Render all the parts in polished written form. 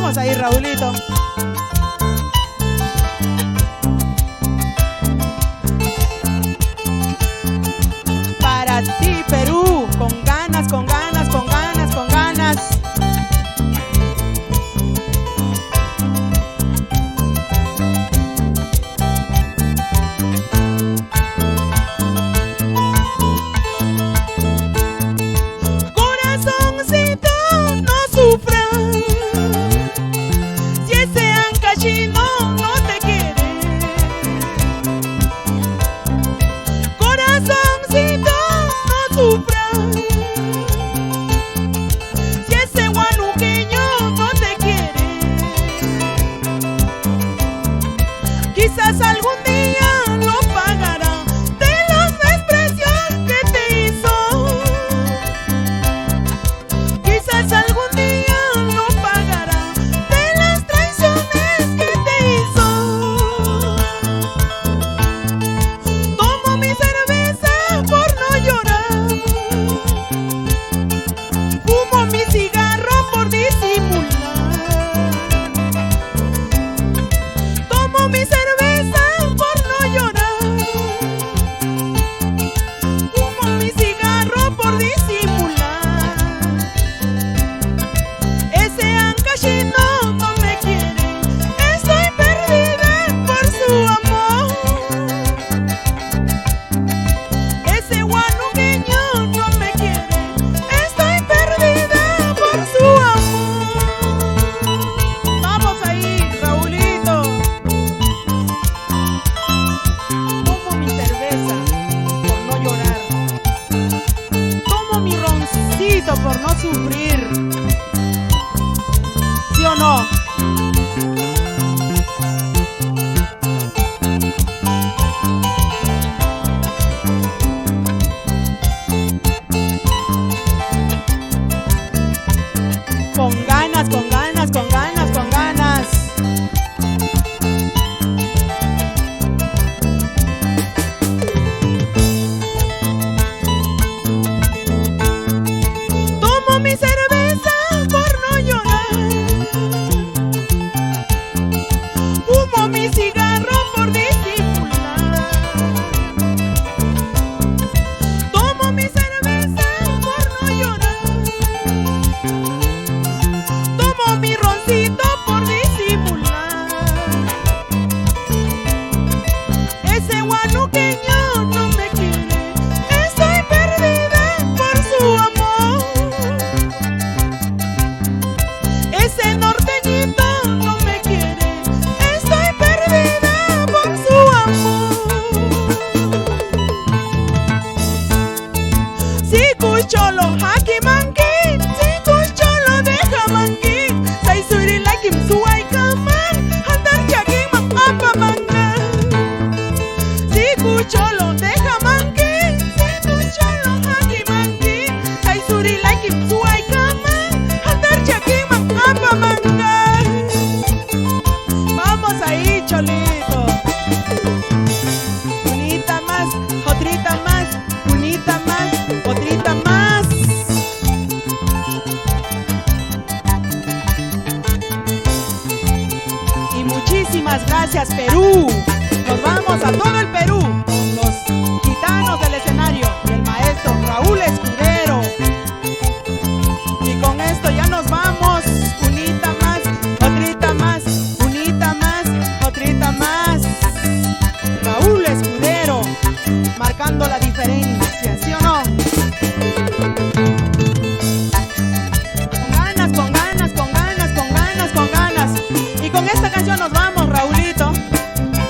Vamos ahí, Raulito. Para ti, Perú, con ganas, con ganas, con ganas, con ganas. Corazoncito, no sufras, si ese ancachino no te quiere. Corazoncito, no sufras, si ese guanuqueño no te quiere. Quizás algún día lo pagará de los desprecios que te hizo. Quizás algún día lo pagará de las traiciones que te hizo. Tomo mi cerveza por no llorar, fumo mi cigarro por disimular. Tomo mi cerveza por no llorar, fumo mi cigarro por disimular. Ese ancachino no me quiere, estoy perdida por su amor. Ese guanuqueño no me quiere, estoy perdida por su amor. Vamos ahí, Raulito. Tomo mi cerveza por no llorar. Tomo mi roncito por no sufrir. ¿Sí o no? Con ganas, con ganas, con ganas, con ganas. Tomo mi cerveza por no llorar, fumo mi cigarro por disimular. Tomo mi cerveza por no llorar, tomo mi roncito por disimular. Ese guanuqueño no me quiere, estoy perdida por su amor. Ese norteñito no me quiere, estoy perdida por su amor. Si cucholo haki manki, si cucholo deja manki, say suri like him suai kaman, andar chaging mang apa manga. Si cucholo deja manki, si cucholo haki manki, say suri like him suai kaman, andar chaging mang apa manga. Vamos ahí, Cholito. Unita más, otrita más, unita más, otrita más. Y muchísimas gracias, Perú. Nos vamos a todo el Perú con los gitanos del escenario, el maestro Raúl Escudero. Y con esto ya nos vamos. Unita más, otrita más, unita más, otrita más. Raúl Escudero, marcando la diferencia, ¿sí o no? Con ganas, con ganas, con ganas, con ganas, con ganas. Y con esta canción nos vamos, Raulito.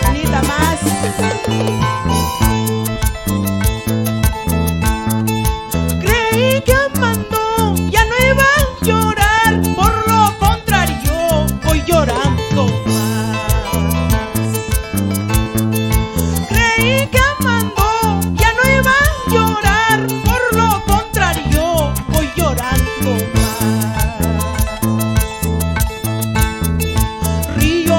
Unita más. Creí que amando ya no iba a llorar, por lo contrario voy llorando más. Creí que amando ya no iba a llorar, por lo contrario voy llorando más. Río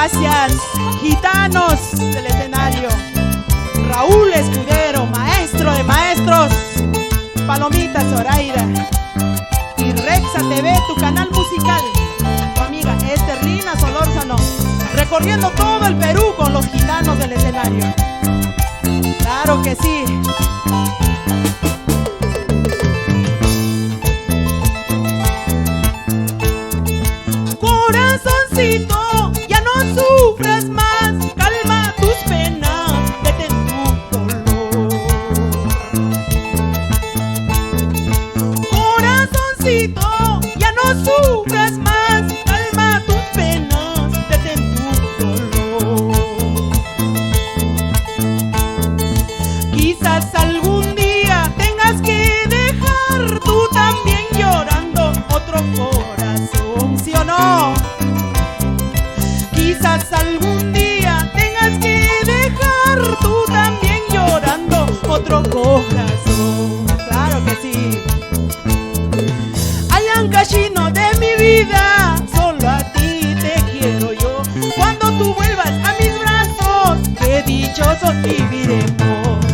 Gracias, gitanos del escenario. Raúl Escudero, maestro de maestros. Palomita Zoraida. Y Rexa TV, tu canal musical. Tu amiga Esterlina Solórzano. Recorriendo todo el Perú con los gitanos del escenario. Claro que sí. Corazoncito, ya no sufras más, calma tus penas, vete en tu dolor. Corazoncito, ya no sufras más, calma tus penas, vete en tu dolor. Quizás algún día tengas que dejar tú también llorando otro corazón, ¿sí o no? Quizás algún día tengas que dejar tú también llorando otro corazón. Claro que sí. Ayancashino de mi vida, solo a ti te quiero yo. Cuando tú vuelvas a mis brazos, qué dichosos viviremos.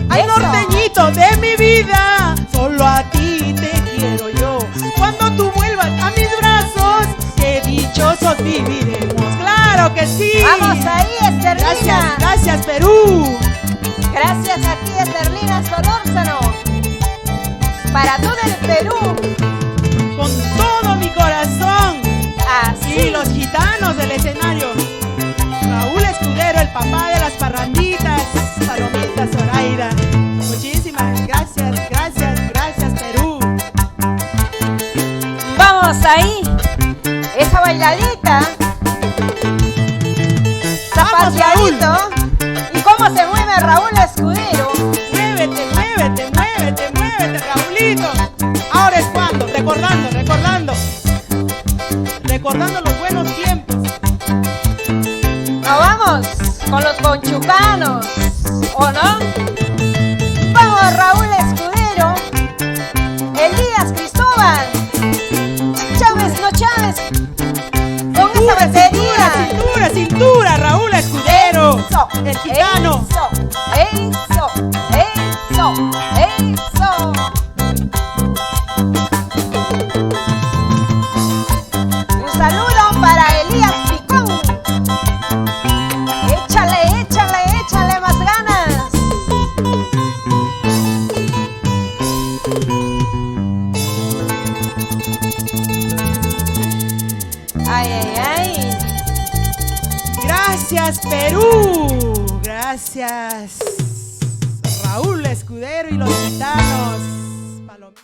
Ay, norteñito de mi vida, solo a ti te quiero yo. Cuando tú vuelvas a mis brazos, qué dichosos viviremos. ¡Claro que sí! ¡Vamos ahí, Esterlina! Gracias, gracias Perú. Gracias a ti, Esterlina Solórzano. Para todo el Perú. Con todo mi corazón. Así. Y los gitanos del escenario. Raúl Escudero, el papá de las parranditas. Palomita Zoraida. Muchísimas gracias, gracias, gracias Perú. Vamos ahí. Esa bailadita. Zapateadito. ¿Y cómo se mueve Raúl Escudero? Muévete, muévete, muévete, muévete, Raulito. Ahora es cuando, recordando los buenos tiempos. Nos vamos con los conchucanos, ¿o no? Vamos, Raúl Escudero. Elías Cristóbal. Chávez, no Chávez. Con esa batería. Cintura, cintura, Raúl Escudero. Eso, el gitano. Eso, eso, eso. Un saludo para Elías Picón. Échale, échale, échale más ganas. Ay, ay, ay. Gracias Perú. Gracias Raúl Escudero y los gitanos.